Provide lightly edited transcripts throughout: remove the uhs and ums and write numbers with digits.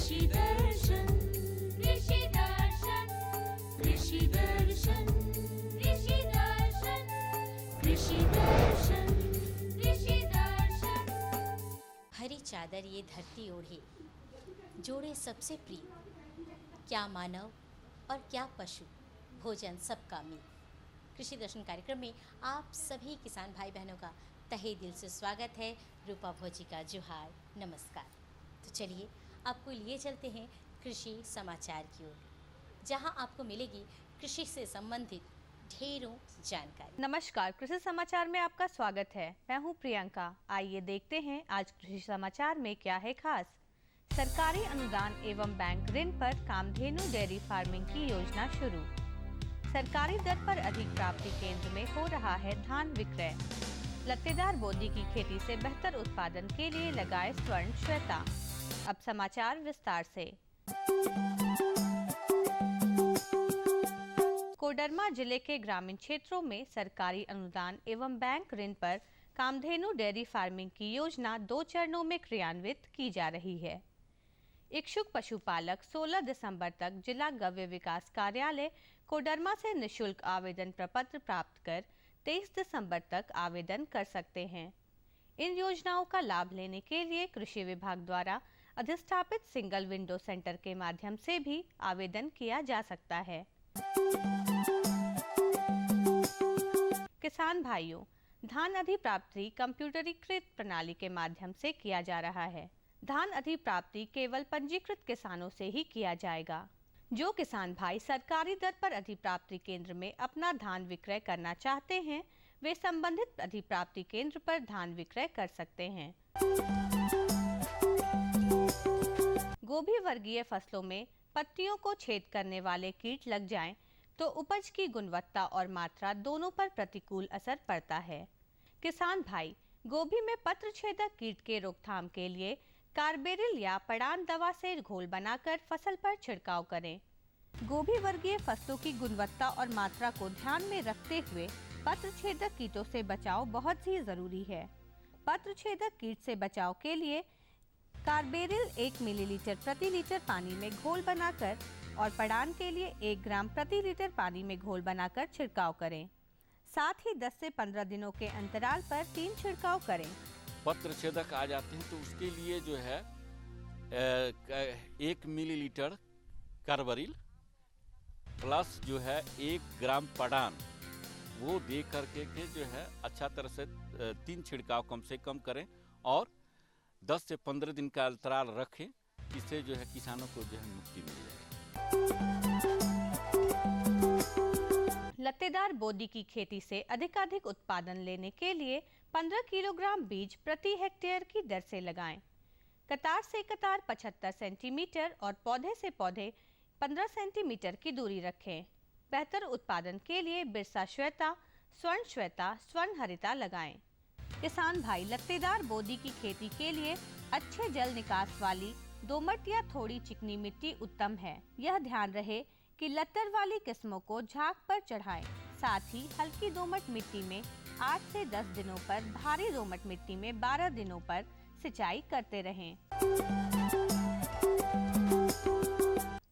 कृषि दर्शन कृषि दर्शन कृषि दर्शन कृषि दर्शन कृषि दर्शन कृषि दर्शन। हरी चादर ये धरती ओढ़े, जोड़े सबसे प्रिय, क्या मानव और क्या पशु, भोजन सबका मिल। कृषि दर्शन कार्यक्रम में आप सभी किसान भाई बहनों का तहे दिल से स्वागत है। रूपा भोजी का जोहार, नमस्कार। तो चलिए आपको लिए चलते हैं कृषि समाचार की ओर, जहां आपको मिलेगी कृषि से संबंधित ढेरों जानकारी। नमस्कार, कृषि समाचार में आपका स्वागत है। मैं हूं प्रियंका। आइए देखते हैं आज कृषि समाचार में क्या है खास। सरकारी अनुदान एवं बैंक ऋण पर कामधेनु डेयरी फार्मिंग की योजना शुरू। सरकारी दर पर अधिक प्राप्ति केंद्र में हो रहा है धान विक्रय। लत्तेदार बोदी की खेती से बेहतर उत्पादन के लिए लगाए स्वर्ण श्वेता। अब समाचार विस्तार से। कोडरमा जिले के ग्रामीण क्षेत्रों में सरकारी अनुदान एवं बैंक ऋण पर कामधेनु डेयरी फार्मिंग की योजना 2 चरणों में क्रियान्वित की जा रही है। इच्छुक पशुपालक 16 दिसंबर तक जिला गव्य विकास कार्यालय कोडरमा से निशुल्क आवेदन प्रपत्र प्राप्त कर 23 दिसंबर तक आवेदन कर सकते हैं। इन योजनाओं का लाभ लेने के लिए कृषि विभाग द्वारा अधिस्थापित सिंगल विंडो सेंटर के माध्यम से भी आवेदन किया जा सकता है। किसान भाइयों, धान अधिप्राप्ति कंप्यूटरीकृत प्रणाली के माध्यम से किया जा रहा है। धान अधिप्राप्ति केवल पंजीकृत किसानों से ही किया जाएगा। जो किसान भाई सरकारी दर पर अधिप्राप्ति केंद्र में अपना धान विक्रय करना चाहते हैं, वे संबंधित अधिप्राप्ति केंद्र पर धान विक्रय कर सकते हैं। गोभी वर्गीय फसलों में पत्तियों को छेद करने वाले कीट लग जाएं, तो उपज की गुणवत्ता और मात्रा दोनों पर प्रतिकूल असर पड़ता है। किसान भाई गोभी में पत्र छेदक कीट के रोकथाम के लिए कार्बेरिल या पड़ान दवा से घोल बनाकर फसल पर छिड़काव करें। गोभी वर्गीय फसलों की गुणवत्ता और मात्रा को ध्यान में रखते हुए पत्र छेदक कीटों से बचाव बहुत ही जरूरी है। पत्र छेदक कीट से बचाव के लिए कार्बेरिल 1 मिलीलीटर प्रति लीटर पानी में घोल बनाकर और पड़ान के लिए 1 ग्राम प्रति लीटर पानी में घोल बनाकर छिड़काव करें। साथ ही 10 से 15 दिनों के अंतराल पर 3 छिड़काव करें। पत्र छेदक आ जाते हैं तो उसके लिए जो है 1 मिलीलीटर कार्बरिल प्लस जो है 1 ग्राम पड़ान, वो दे करके के जो है अच्छा तरह से 3 छिड़काव कम से कम करें और 10 से 15 दिन का अंतराल रखें। इससे जो है किसानों को जो है मुक्ति मिल जाएगी। लत्तेदार बोदी की खेती से अधिकाधिक उत्पादन लेने के लिए 15 किलोग्राम बीज प्रति हेक्टेयर की दर से लगाएं। कतार से कतार 75 सेंटीमीटर और पौधे से पौधे 15 सेंटीमीटर की दूरी रखें। बेहतर उत्पादन के लिए बिरसा श्वेता, स्वर्ण हरिता लगाएं। किसान भाई लत्तेदार बोदी की खेती के लिए अच्छे जल निकास वाली दोमट या थोड़ी चिकनी मिट्टी उत्तम है। यह ध्यान रहे कि लत्तर वाली किस्मों को झाग पर चढ़ाएं। साथ ही हल्की दोमट मिट्टी में 8 से 10 दिनों पर, भारी दोमट मिट्टी में 12 दिनों पर सिंचाई करते रहें।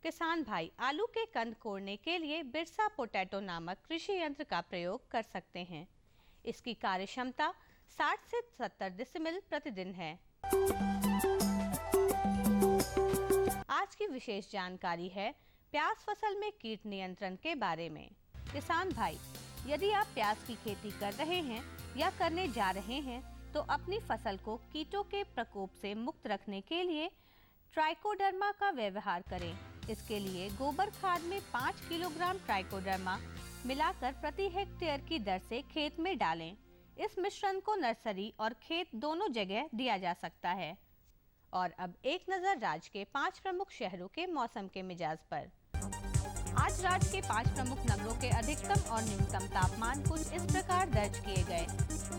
किसान भाई आलू के कंद कोड़ने के लिए बिरसा पोटैटो नामक कृषि यंत्र का प्रयोग कर सकते हैं। इसकी कार्य क्षमता 60 से 70 डेसिमल प्रतिदिन है। आज की विशेष जानकारी है प्याज फसल में कीट नियंत्रण के बारे में। किसान भाई, यदि आप प्याज की खेती कर रहे हैं या करने जा रहे हैं तो अपनी फसल को कीटों के प्रकोप से मुक्त रखने के लिए ट्राइकोडर्मा का व्यवहार करें। इसके लिए गोबर खाद में 5 किलोग्राम ट्राइकोडर्मा मिलाकर प्रति हेक्टेयर की दर से खेत में डालें। इस मिश्रण को नर्सरी और खेत दोनों जगह दिया जा सकता है। और अब एक नजर राज्य के 5 प्रमुख शहरों के मौसम के मिजाज पर। आज राज्य के 5 प्रमुख नगरों के अधिकतम और न्यूनतम तापमान कुछ इस प्रकार दर्ज किए गए।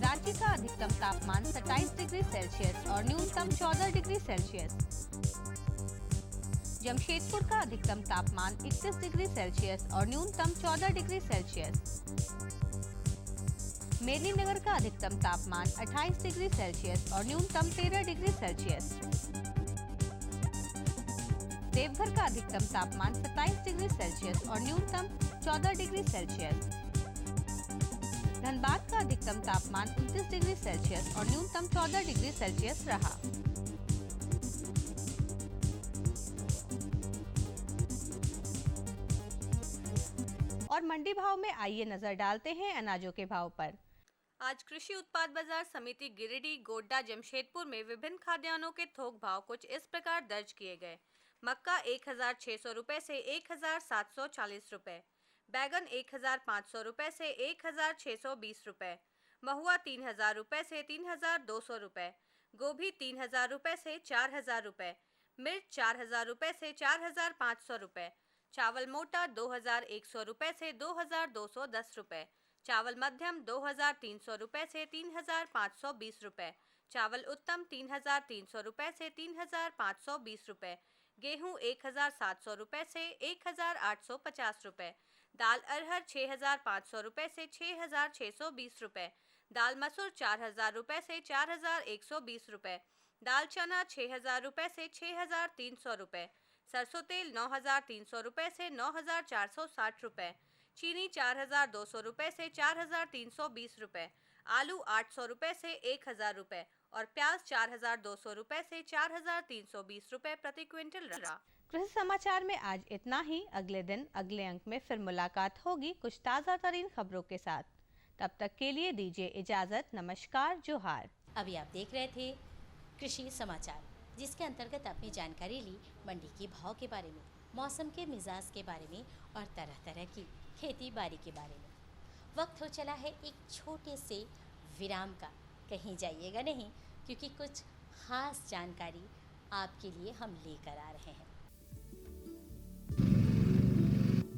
रांची का अधिकतम तापमान 27 डिग्री सेल्सियस और न्यूनतम 14 डिग्री सेल्सियस। जमशेदपुर का अधिकतम तापमान 31 डिग्री सेल्सियस और न्यूनतम 14 डिग्री सेल्सियस। मेदिनीनगर का अधिकतम तापमान 28 डिग्री सेल्सियस और न्यूनतम 13 डिग्री सेल्सियस। देवघर का अधिकतम तापमान 27 डिग्री सेल्सियस और न्यूनतम 14 डिग्री सेल्सियस। धनबाद का अधिकतम तापमान 29 डिग्री सेल्सियस और न्यूनतम 14 डिग्री सेल्सियस रहा। और मंडी भाव में आइए नजर डालते हैं अनाजों के भाव पर। आज कृषि उत्पाद बाजार समिति गिरिडीह, गोड्डा, जमशेदपुर में विभिन्न खाद्यान्नों के थोक भाव कुछ इस प्रकार दर्ज किए गए। मक्का 1600 रुपए से 1740 रुपए, बैगन 1500 रुपए से 1620 रुपए, महुआ 3000 रुपए से 3200 रुपए, गोभी 3000 रुपए से 4000 रुपए, मिर्च 4000 रुपए से 4500 रुपए, चावल मोटा 2100 रुपए से 2210 रुपए, चावल मध्यम 2300 रुपए से 3520 रुपए, चावल उत्तम 3300 रुपए से 3520 रुपए, गेहूं 1700 रुपए से 1850 रुपए, दाल अरहर 6500 रुपए से 6620 रुपए, दाल मसूर 4000 रुपए से 4120 रुपए, दाल चना 6000 रुपए से 6300 रुपए, सरसों तेल 9300 रुपए से 9460 रुपए, चीनी 4200 रुपए से 4320 रुपए, आलू 800 रुपए से 1000 रुपए और प्याज 4200 रुपए से 4320 रुपए प्रति क्विंटल रहा। कृषि समाचार में आज इतना ही। अगले दिन अगले अंक में फिर मुलाकात होगी कुछ ताज़ा तरीन खबरों के साथ। तब तक के लिए दीजिए इजाजत। नमस्कार, जोहार। अभी आप देख रहे थे कृषि समाचार, जिसके अंतर्गत आपने जानकारी ली मंडी के भाव के बारे में, मौसम के मिजाज के बारे में और तरह तरह की खेती बाड़ी के बारे में। वक्त हो चला है एक छोटे से विराम का। कहीं जाइएगा नहीं, क्योंकि कुछ खास जानकारी आपके लिए हम लेकर आ रहे हैं।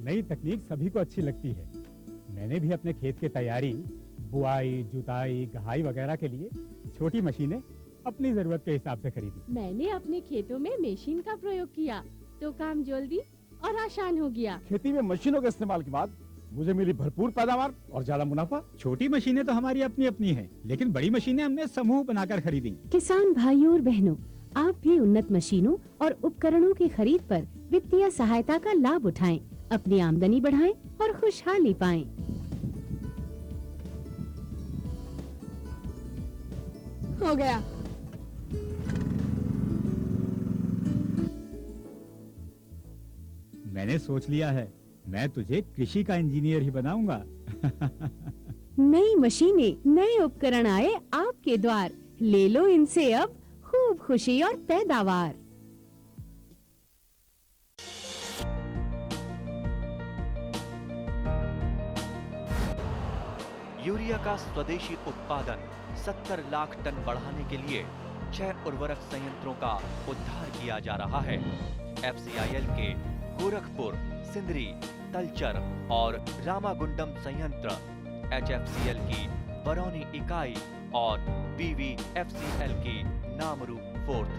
नई तकनीक सभी को अच्छी लगती है। मैंने भी अपने खेत की तैयारी, बुआई, जुताई, गहाई वगैरह के लिए छोटी मशीनें अपनी जरूरत के हिसाब से खरीदी। मैंने अपने खेतों में मशीन का प्रयोग किया तो काम जल्दी और आसान हो गया। खेती में मशीनों के इस्तेमाल के बाद मुझे मिली भरपूर पैदावार और ज्यादा मुनाफा। छोटी मशीनें तो हमारी अपनी अपनी हैं, लेकिन बड़ी मशीनें हमने समूह बनाकर खरीदी। किसान भाइयों और बहनों, आप भी उन्नत मशीनों और उपकरणों की खरीद पर वित्तीय सहायता का लाभ उठाएं, अपनी आमदनी बढ़ाएं और खुशहाली पाएं। हो गया। मैंने सोच लिया है, मैं तुझे कृषि का इंजीनियर ही बनाऊंगा। नई मशीनें, नए उपकरण आए आपके द्वार, ले लो इनसे अब खूब खुशी और पैदावार। यूरिया का स्वदेशी उत्पादन 70 लाख टन बढ़ाने के लिए 6 उर्वरक संयंत्रों का उद्धार किया जा रहा है। FCIL के गोरखपुर, सिंदरी, तलचर और रामागुंडम संयंत्र, HFCL की बरौनी इकाई और BVFCL की नामरू फोर्थ।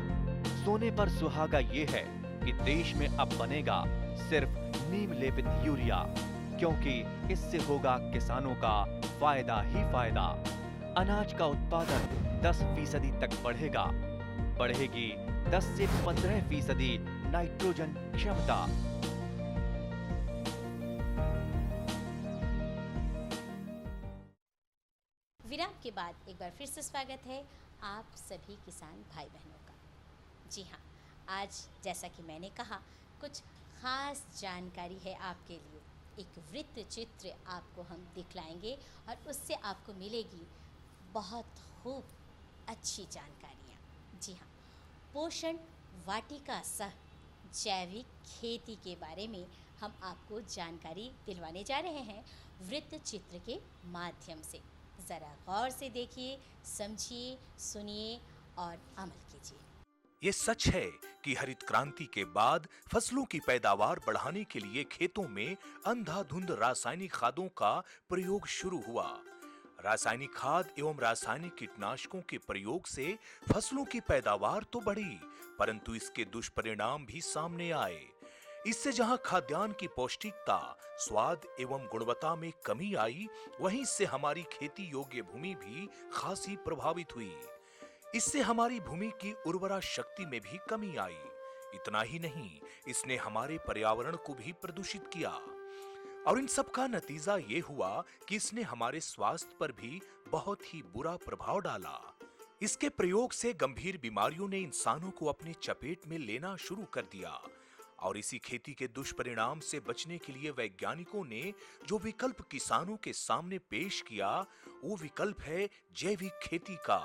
सोने पर सुहागा ये है कि देश में अब बनेगा सिर्फ नीम लेपित यूरिया, क्योंकि इससे होगा किसानों का फायदा ही फायदा। अनाज का उत्पादन 10% तक बढ़ेगा। बढ़ेगी 10 से 15% नाइट्रोजन क्षमता। विराम के बाद एक बार फिर से स्वागत है आप सभी किसान भाई बहनों का। जी हाँ, आज जैसा कि मैंने कहा, कुछ खास जानकारी है आपके लिए। एक वृत्त चित्र आपको हम दिखलाएंगे और उससे आपको मिलेगी बहुत खूब अच्छी जानकारियाँ। जी हाँ, पोषण वाटिका सह जैविक खेती के बारे में हम आपको जानकारी दिलवाने जा रहे हैं वृत्त चित्र के माध्यम से। ज़रा गौर से देखिए, समझिए, सुनिए और अमल कीजिए। ये सच है कि हरित क्रांति के बाद फसलों की पैदावार बढ़ाने के लिए खेतों में अंधाधुंध रासायनिक खादों का प्रयोग शुरू हुआ। रासायनिक खाद एवं रासायनिक कीटनाशकों के प्रयोग से फसलों की पैदावार तो बढ़ी, परंतु इसके दुष्परिणाम भी सामने आए। इससे जहां खाद्यान्न की पौष्टिकता, स्वाद एवं गुणवत्ता में कमी आई, वहीं इससे हमारी खेती योग्य भूमि भी खासी प्रभावित हुई। इससे हमारी भूमि की उर्वरा शक्ति में भी कमी आई। इतना ही नहीं, इसने हमारे पर्यावरण को भी प्रदूषित किया और इन सब का नतीजा ये हुआ कि इसने हमारे स्वास्थ्य पर भी बहुत ही बुरा प्रभाव डाला। इसके प्रयोग से गंभीर बीमारियों ने इंसानों को अपने चपेट में लेना शुरू कर दिया और इसी खेती के दुष्परिणाम से बचने के लिए वैज्ञानिकों ने जो विकल्प किसानों के सामने पेश किया, वो विकल्प है जैविक खेती का।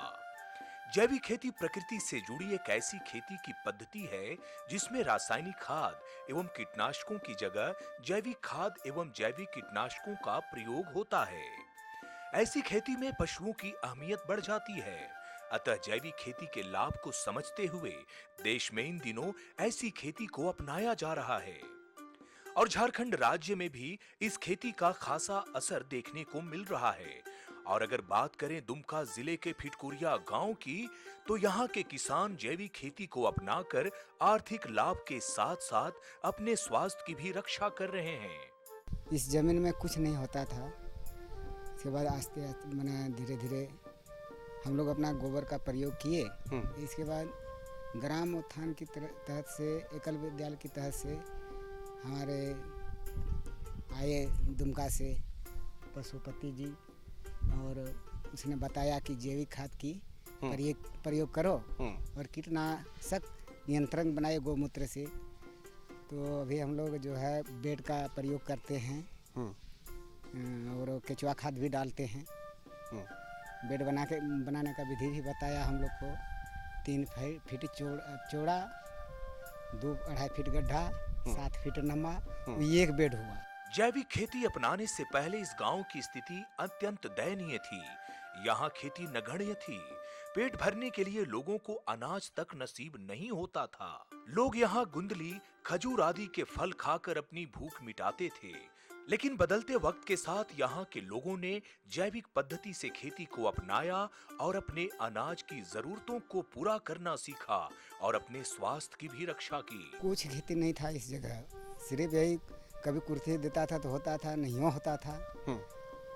जैविक खेती प्रकृति से जुड़ी एक ऐसी खेती की पद्धति है जिसमें रासायनिक खाद एवं कीटनाशकों की जगह जैविक खाद एवं जैविक कीटनाशकों का प्रयोग होता है। ऐसी खेती में पशुओं की अहमियत बढ़ जाती है। अतः जैविक खेती के लाभ को समझते हुए देश में इन दिनों ऐसी खेती को अपनाया जा रहा है और झारखंड राज्य में भी इस खेती का खासा असर देखने को मिल रहा है। और अगर बात करें दुमका जिले के फिटकुरिया गांव की, तो यहाँ के किसान जैविक खेती को अपनाकर आर्थिक लाभ के साथ साथ अपने स्वास्थ्य की भी रक्षा कर रहे हैं। इस जमीन में कुछ नहीं होता था, इसके बाद आस्ते आस्ते मैंने धीरे धीरे हम लोग अपना गोबर का प्रयोग किए। इसके बाद ग्राम उत्थान की तहत से, एकल विद्यालय की तहत से हमारे आए दुमका से पशुपति जी, और उसने बताया कि जैविक खाद की प्रयोग करो और कीटनाशक नियंत्रण बनाए गौमूत्र से। तो अभी हम लोग जो है बेड का प्रयोग करते हैं और केचुआ खाद भी डालते हैं। बेड बनाने का विधि भी बताया हम लोग को। 3 फीट चौड़ा, 2-2.5 फीट गड्ढा, 7 फीट लंबा, एक बेड हुआ। जैविक खेती अपनाने से पहले इस गांव की स्थिति अत्यंत दयनीय थी। यहाँ खेती नगण्य थी। पेट भरने के लिए लोगों को अनाज तक नसीब नहीं होता था। लोग यहाँ गुंदली, खजूर आदि के फल खाकर अपनी भूख मिटाते थे। लेकिन बदलते वक्त के साथ यहाँ के लोगों ने जैविक पद्धति से खेती को अपनाया और अपने अनाज की जरूरतों को पूरा करना सीखा और अपने स्वास्थ्य की भी रक्षा की। कुछ खेती नहीं था इस जगह, सिर्फ यही कभी कुर्सी देता था तो होता था, नहीं होता था।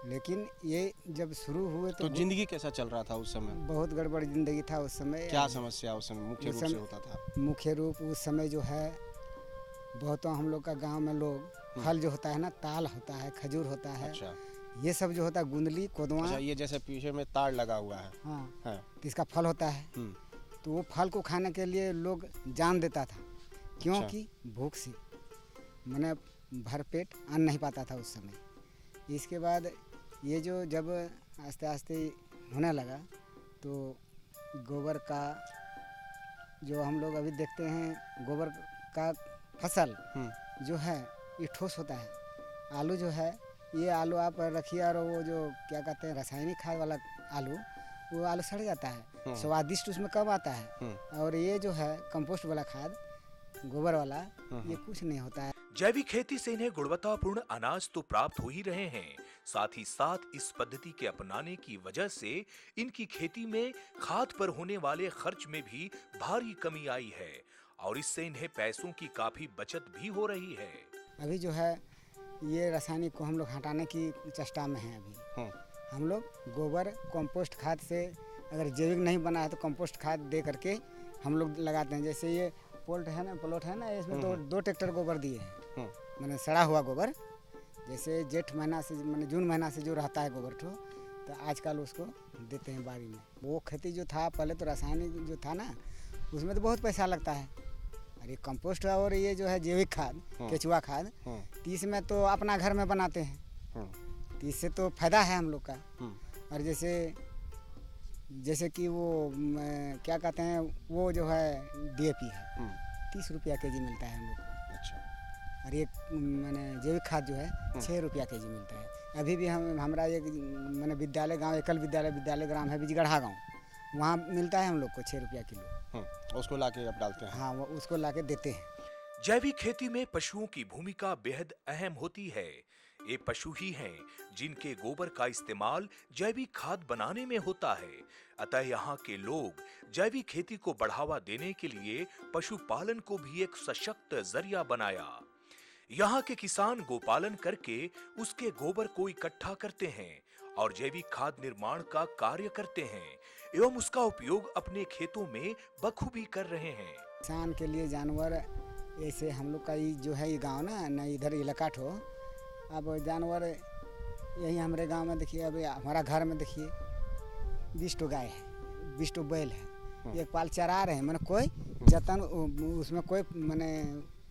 लेकिन ये जब शुरू हुए तो जिंदगी कैसा चल रहा था उस समय? बहुत गड़बड़ जिंदगी था उस समय। क्या समस्या उस समय मुख्य रूप से होता था? मुख्य रूप उस समय जो है, बहुतों हम लोग का गांव में लोग फल जो होता है ना, ताल होता है, खजूर होता है। अच्छा। ये सब जो होता है, गुंदली, कोदवा। अच्छा, ये जैसे पीछे में तार लगा हुआ है। हाँ, है। तो इसका फल होता है। तो वो फल को खाने के लिए लोग जान देता था, क्योंकि भूख से मैंने भरपेट अन्न नहीं पाता था उस समय। इसके बाद ये जो जब आस्ते आस्ते होने लगा, तो गोबर का जो हम लोग अभी देखते हैं, गोबर का फसल जो है ये ठोस होता है। आलू जो है, ये आलू आप रखिए और वो जो क्या कहते हैं रासायनिक खाद वाला आलू, वो आलू सड़ जाता है, स्वादिष्ट उसमें कम आता है। और ये जो है कंपोस्ट वाला खाद, गोबर वाला, ये कुछ नहीं होता है। जैविक खेती से इन्हें गुणवत्तापूर्ण अनाज तो प्राप्त हो ही रहे हैं, साथ ही साथ इस पद्धति के अपनाने की वजह से इनकी खेती में खाद पर होने वाले खर्च में भी भारी कमी आई है और इससे इन्हें पैसों की काफी बचत भी हो रही है। अभी जो है ये रासायनिक को हम लोग हटाने की चेष्टा में हैं। अभी हम लोग गोबर कंपोस्ट खाद से, अगर जैविक नहीं बना है तो कंपोस्ट खाद दे करके हम लोग लगाते हैं। जैसे ये प्लॉट है ना, इसमें दो ट्रैक्टर गोबर दिए हैं, मैंने सड़ा हुआ गोबर। जैसे जेठ महीना से, मैंने जून महीना से जो रहता है गोबर तो आजकल उसको देते हैं बाड़ी में। वो खेती जो था पहले, तो रासायनिक जो था ना, उसमें तो बहुत पैसा लगता है। और ये कंपोस्ट और ये जो है जैविक खाद, केचुआ खाद, तो इसमें तो अपना घर में बनाते हैं, तो इससे तो फायदा है हम लोग का। और जैसे कि वो क्या कहते हैं, वो जो है DAP है, 30 रुपया केजी मिलता है हम लोग को। अच्छा। और ये मैंने जैविक खाद जो है 6 रुपया केजी मिलता है। अभी भी हमारा एक मैंने विद्यालय गांव, एकल विद्यालय ग्राम है बिजगढ़ा गांव, वहाँ मिलता है हम लोग को 6 रुपया किलो। उसको लाके अब डालते हैं। हाँ, वो उसको लाके देते हैं। जैविक खेती में पशुओं की भूमिका बेहद अहम होती है। ये पशु ही हैं जिनके गोबर का इस्तेमाल जैविक खाद बनाने में होता है। अतः यहाँ के लोग जैविक खेती को बढ़ावा देने के लिए पशुपालन को भी एक सशक्त जरिया बनाया। यहाँ के किसान गोपालन करके उसके गोबर को इकट्ठा करते हैं और जैविक खाद निर्माण का कार्य करते हैं एवं उसका उपयोग अपने खेतों में बखूबी कर रहे हैं। किसान के लिए जानवर ऐसे हम लोग का ये जो है ये गांव ना इधर इलाका ठो, अब जानवर यही हमारे गांव में देखिए, अभी हमारा घर में देखिए 20 टो गाय है, 20 टो बैल है, एक पाल चरा रहे हैं, मैंने कोई जतन उसमें कोई मैंने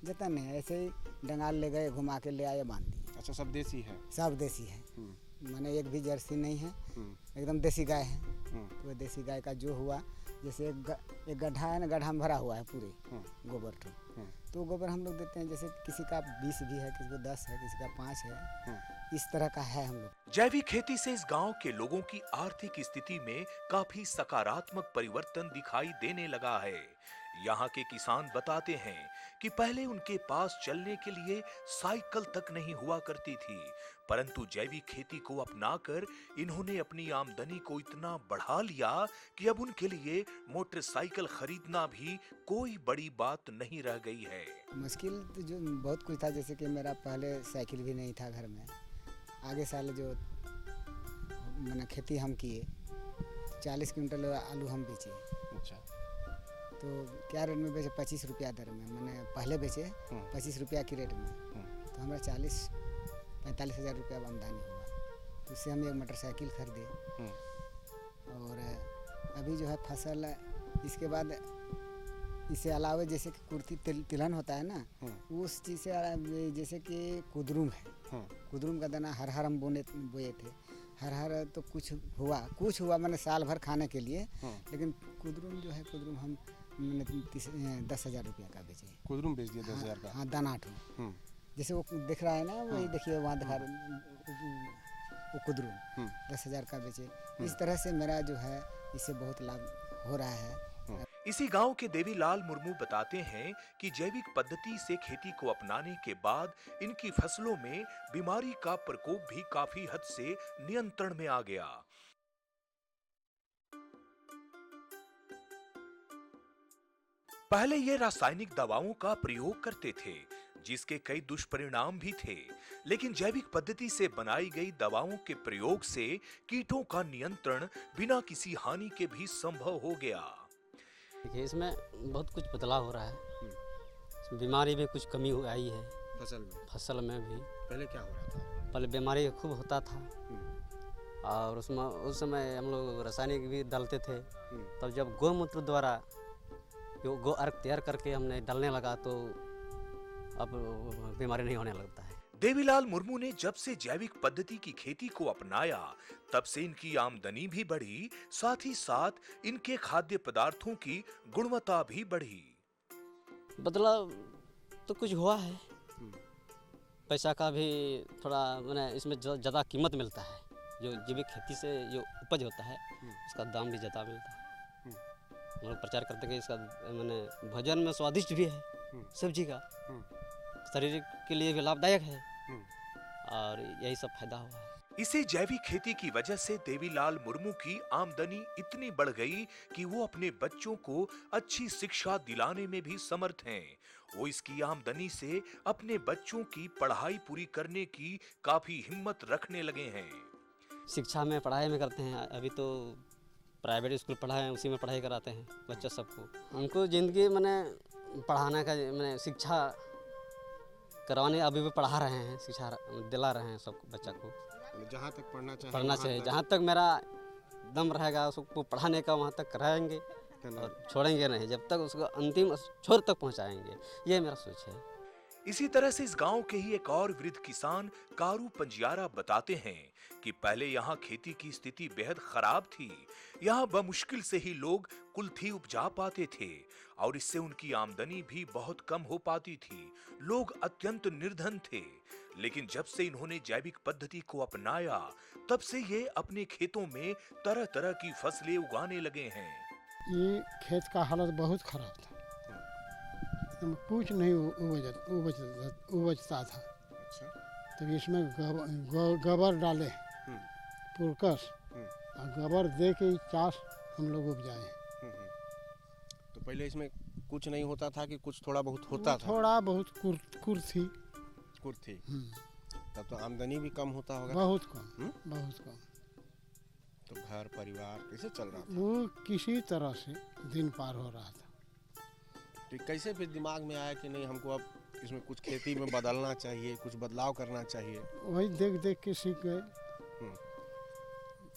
जतन नहीं है, ऐसे ही डंगाल ले गए, घुमा के ले आए, बांध दिए। अच्छा, सब देसी है? सब देसी है, मैंने एक भी जर्सी नहीं है, एकदम देसी गाय है। तो देसी गाय का जो हुआ, जैसे एक गड्ढा है ना, गड्ढा में भरा हुआ है पूरे गोबर ठो, तो गोबर हम लोग देते हैं, जैसे किसी का 20 भी है, किसी को 10 है, किसी का 5 है, इस तरह का है हम लोग। जैविक खेती से इस गांव के लोगों की आर्थिक स्थिति में काफी सकारात्मक परिवर्तन दिखाई देने लगा है। यहाँ के किसान बताते हैं कि पहले उनके पास चलने के लिए साइकिल तक नहीं हुआ करती थी, परंतु जैविक खेती को अपनाकर इन्होंने अपनी आमदनी को इतना बढ़ा लिया कि अब उनके लिए मोटरसाइकिल खरीदना भी कोई बड़ी बात नहीं रह गई है। मुश्किल तो जो बहुत कुछ था, जैसे कि मेरा पहले साइकिल भी नहीं था घर में, आगे साल जो मैंने खेती हम किए, 40 क्विंटल आलू हम बेचे। अच्छा, तो क्या रेट में बेचे? 25 रुपया दर में, मैंने पहले बेचे 25 रुपया की रेट में, तो हमारा 40-45 हज़ार रुपया आमदनी हुआ, तो उससे हम एक मोटरसाइकिल खरीदे। और अभी जो है फसल, इसके बाद इससे अलावा जैसे कि कुर्ती तिलहन होता है ना, उस चीज़ से जैसे कि कुदरूम है, कुदरूम का दाना हर हम बोए थे, हर तो कुछ हुआ मैंने साल भर खाने के लिए, लेकिन कुदरूम जो है, कुदरूम हम 10,000 रुपया का बेचे। कुदरूम बेच दिया 10,000 का? हाँ, दाना ठो, जैसे वो दिख रहा है ना, वही देखिए वहाँ दिखा वो कुदरूम 10,000 का बेचे। इस तरह से मेरा जो है इससे बहुत लाभ हो रहा है। इसी गांव के देवीलाल मुर्मू बताते हैं कि जैविक पद्धति से खेती को अपनाने के बाद इनकी फसलों में बीमारी का प्रकोप भी काफी हद से नियंत्रण में आ गया। पहले ये रासायनिक दवाओं का प्रयोग करते थे, जिसके कई दुष्परिणाम भी थे, लेकिन जैविक पद्धति से बनाई गई दवाओं के प्रयोग से कीटों का नियंत्रण बिना किसी हानि के भी संभव हो गया। देखिए, इसमें बहुत कुछ बदलाव हो रहा है, बीमारी में कुछ कमी आई है फसल में भी। पहले क्या हो रहा था? पहले बीमारी खूब होता था, और उसमें उस समय हम लोग रासायनिक भी डालते थे। तब जब गौमूत्र द्वारा गो अर्क तैयार करके हमने डालने लगा, तो अब बीमारी नहीं होने लगता है। देवीलाल मुर्मू ने जब से जैविक पद्धति की खेती को अपनाया, तब से इनकी आमदनी भी बढ़ी, साथ ही साथ इनके खाद्य पदार्थों की गुणवत्ता भी बढ़ी। बदलाव तो कुछ हुआ है, पैसा का भी थोड़ा मैंने इसमें ज़्यादा कीमत मिलता है, जो जैविक खेती से जो उपज होता है उसका दाम भी ज़्यादा मिलता है। हम लोग प्रचार करते हैं कि इसका मैंने भोजन में स्वादिष्ट भी है, सब्जी का शरीर के लिए भी लाभदायक है, और यही सब फायदा हुआ है। इसी जैविक खेती की वजह से देवीलाल मुर्मू की आमदनी इतनी बढ़ गई कि वो अपने बच्चों को अच्छी शिक्षा दिलाने में भी समर्थ हैं। वो इसकी आमदनी से अपने बच्चों की पढ़ाई पूरी करने की काफी हिम्मत रखने लगे हैं। शिक्षा में पढ़ाई में करते हैं, अभी तो प्राइवेट स्कूल पढ़ाए, उसी में पढ़ाई कराते हैं बच्चा सबको। उनको ज़िंदगी मैंने पढ़ाने का, मैंने शिक्षा करवाने, अभी भी पढ़ा रहे हैं, शिक्षा दिला रहे हैं सब बच्चा को। जहाँ तक पढ़ना चाहिए, जहाँ तक मेरा दम रहेगा उसको पढ़ाने का, वहाँ तक कराएंगे और छोड़ेंगे नहीं, जब तक उसको अंतिम छोर तक पहुँचाएंगे, ये मेरा सोच है। इसी तरह से इस गांव के ही एक और वृद्ध किसान कारू पंजियारा बताते हैं कि पहले यहाँ खेती की स्थिति बेहद खराब थी। यहाँ बमुश्किल से ही लोग कुल्थी उपजा पाते थे, और इससे उनकी आमदनी भी बहुत कम हो पाती थी। लोग अत्यंत निर्धन थे, लेकिन जब से इन्होंने जैविक पद्धति को अपनाया, तब से ये अपने खेतों में तरह तरह की फसलें उगाने लगे हैं। ये खेत का हालत बहुत खराब था, कुछ नहीं उपजता था। तो इसमें गोबर डाले पुरकस, और गोबर दे के चास हम लोग उपजाए। तो पहले इसमें कुछ नहीं होता था कि कुछ थोड़ा बहुत होता था? थोड़ा बहुत कुर्थी। तब तो आमदनी भी कम होता होगा? बहुत कम, बहुत कम। तो घर परिवार कैसे चल रहा था? वो किसी तरह से दिन पार हो रहा था। तो कैसे फिर दिमाग में आया कि नहीं हमको अब इसमें कुछ खेती में बदलना चाहिए, कुछ बदलाव करना चाहिए? वही देख देख के सीख गए।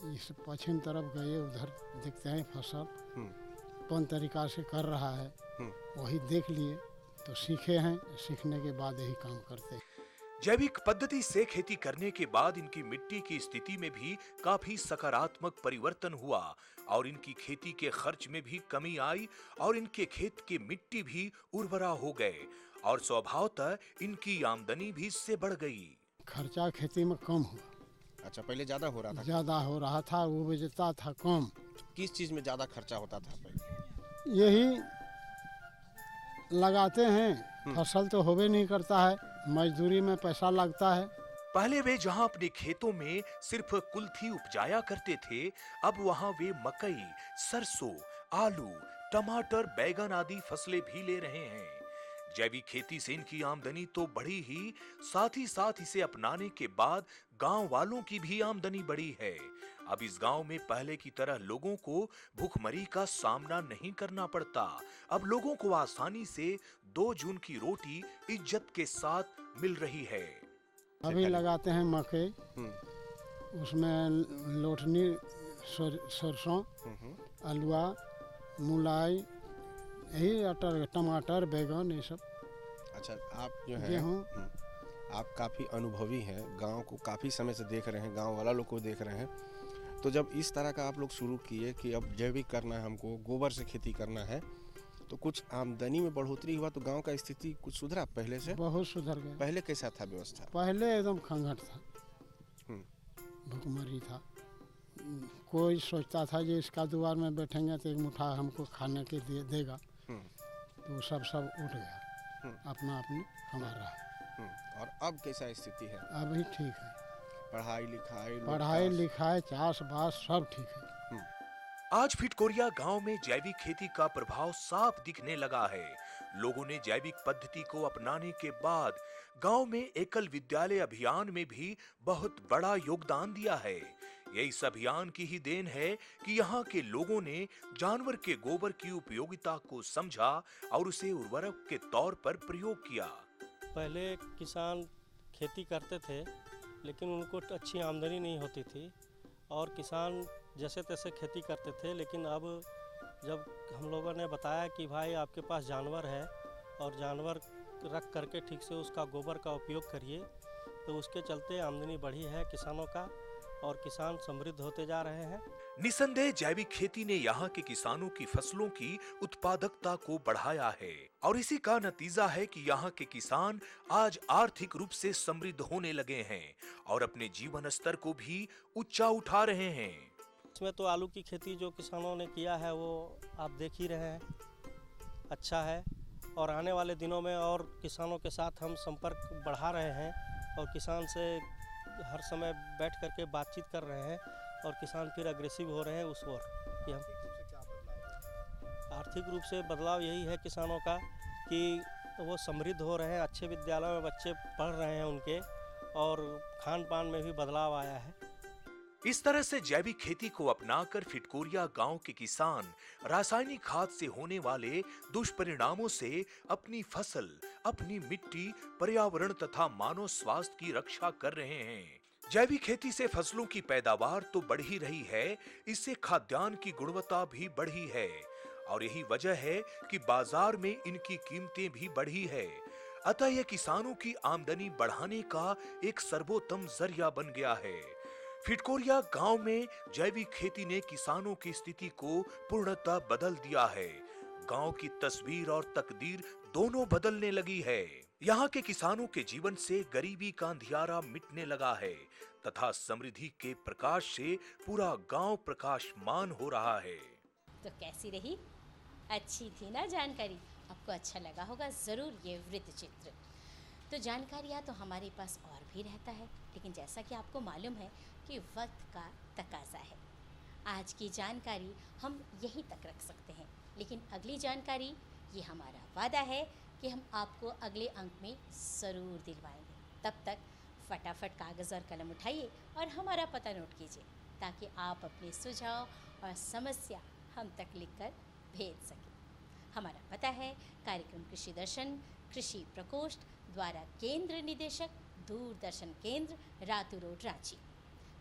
इस पश्चिम तरफ गए, उधर देखते हैं फसल कौन तरीका से कर रहा है, वही देख लिए तो सीखे हैं। सीखने के बाद यही काम करते हैं। जैविक पद्धति से खेती करने के बाद इनकी मिट्टी की स्थिति में भी काफी सकारात्मक परिवर्तन हुआ और इनकी खेती के खर्च में भी कमी आई और इनके खेत की मिट्टी भी उर्वरा हो गए और स्वभावतः इनकी आमदनी भी इससे बढ़ गई। खर्चा खेती में कम हुआ। अच्छा, पहले ज्यादा हो रहा था? ज्यादा हो रहा था, वो बेचता था कम। किस चीज में ज्यादा खर्चा होता था पहले? यही लगाते हैं, फसल तो होबे नहीं करता है, मजदूरी में पैसा लगता है। पहले वे जहां अपने खेतों में सिर्फ कुल्थी उपजाया करते थे, अब वहां वे मकई, सरसों, आलू, टमाटर, बैगन आदि फसलें भी ले रहे हैं। जैविक खेती से इनकी आमदनी तो बढ़ी ही, साथ इसे अपनाने के बाद गांव वालों की भी आमदनी बढ़ी है। अब इस गांव में पहले की तरह लोगों को भूखमरी का सामना नहीं करना पड़ता। अब लोगों को आसानी से 2 जून की रोटी इज्जत के साथ मिल रही है। अभी लगाते हैं मकई, उसमें लोटनी, सरसों, अलुआ, मुलाई, यही टमाटर, बैगन, ये सब। अच्छा, आप जो है गेहूँ, आप काफ़ी अनुभवी हैं, गांव को काफ़ी समय से देख रहे हैं, गांव वाला लोग को देख रहे हैं। तो जब इस तरह का आप लोग शुरू किए कि अब जैविक करना है, हमको गोबर से खेती करना है, तो कुछ आमदनी में बढ़ोतरी हुआ, तो गांव का स्थिति कुछ सुधरा पहले से? बहुत सुधर गया। पहले कैसा था व्यवस्था? पहले एकदम खंगट था, भूखमरी था। कोई सोचता था कि इसका द्वार में बैठेंगे तो एक मुठ्ठा हमको खाने के देगा, तो सब उठ गया, अपना अपनी कमा रहा। और अब कैसा स्थिति है? अभी ठीक है, पढ़ाई लिखाई, चाष बास सब ठीक है। आज फिटकोरिया गांव में जैविक खेती का प्रभाव साफ दिखने लगा है। लोगों ने जैविक पद्धति को अपनाने के बाद गांव में एकल विद्यालय अभियान में भी बहुत बड़ा योगदान दिया है। ये इस अभियान की ही देन है कि यहाँ के लोगों ने जानवर के गोबर की उपयोगिता को समझा और उसे उर्वरक के तौर पर प्रयोग किया। पहले किसान खेती करते थे, लेकिन उनको अच्छी आमदनी नहीं होती थी और किसान जैसे तैसे खेती करते थे। लेकिन अब जब हम लोगों ने बताया कि भाई आपके पास जानवर है और जानवर रख करके ठीक से उसका गोबर का उपयोग करिए, तो उसके चलते आमदनी बढ़ी है किसानों का और किसान समृद्ध होते जा रहे हैं। निसंदेह जैविक खेती ने यहाँ के किसानों की फसलों की उत्पादकता को बढ़ाया है और इसी का नतीजा है कि यहाँ के किसान आज आर्थिक रूप से समृद्ध होने लगे हैं और अपने जीवन स्तर को भी ऊंचा उठा रहे हैं। इसमें तो आलू की खेती जो किसानों ने किया है वो आप देख ही रहे हैं, अच्छा है। और आने वाले दिनों में और किसानों के साथ हम संपर्क बढ़ा रहे हैं और किसान से हर समय बैठ करके बातचीत कर रहे हैं और किसान फिर अग्रेसिव हो रहे हैं उस ओर कि हम आर्थिक रूप से बदलाव यही है किसानों का कि वो समृद्ध हो रहे हैं, अच्छे विद्यालयों में बच्चे पढ़ रहे हैं उनके, और खान पान में भी बदलाव आया है। इस तरह से जैविक खेती को अपनाकर फिटकोरिया गांव के किसान रासायनिक खाद से होने वाले दुष्परिणामों से अपनी फसल, अपनी मिट्टी, पर्यावरण तथा मानव स्वास्थ्य की रक्षा कर रहे हैं। जैविक खेती से फसलों की पैदावार तो बढ़ ही रही है, इससे खाद्यान्न की गुणवत्ता भी बढ़ी है और यही वजह है कि बाजार में इनकी कीमतें भी बढ़ी है। अतः यह किसानों की आमदनी बढ़ाने का एक सर्वोत्तम जरिया बन गया है। फिटकोरिया गांव में जैविक खेती ने किसानों की स्थिति को पूर्णतः बदल दिया है। गांव की तस्वीर और तकदीर दोनों बदलने लगी है। यहाँ के किसानों के जीवन से गरीबी का अंधियारा मिटने लगा है तथा समृद्धि के प्रकाश से पूरा गांव प्रकाशमान हो रहा है। तो कैसी रही? अच्छी थी ना जानकारी? आपको अच्छा लगा होगा ज़रूर ये वृत्त चित्र। तो जानकारियाँ तो हमारे पास और भी रहता है, लेकिन जैसा कि आपको मालूम है कि वक्त का तकाजा है। आज की जानकारी हम यहीं तक रख सकते हैं, लेकिन अगली जानकारी ये हमारा वादा है कि हम आपको अगले अंक में ज़रूर दिलवाएंगे। तब तक फटाफट कागज़ और कलम उठाइए और हमारा पता नोट कीजिए ताकि आप अपने सुझाव और समस्या हम तक लिखकर भेज सकें। हमारा पता है कार्यक्रम कृषि दर्शन कृषि प्रकोष्ठ द्वारा केंद्र निदेशक दूरदर्शन केंद्र रातू रोड रांची,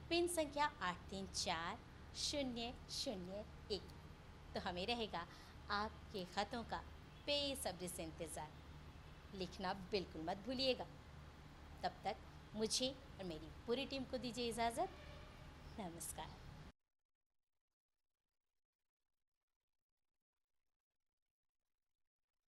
पिन संख्या 834001। तो हमें रहेगा आपके खतों का बेसब्री से इंतज़ार। लिखना बिल्कुल मत भूलिएगा। तब तक मुझे और मेरी पूरी टीम को दीजिए इजाज़त। नमस्कार।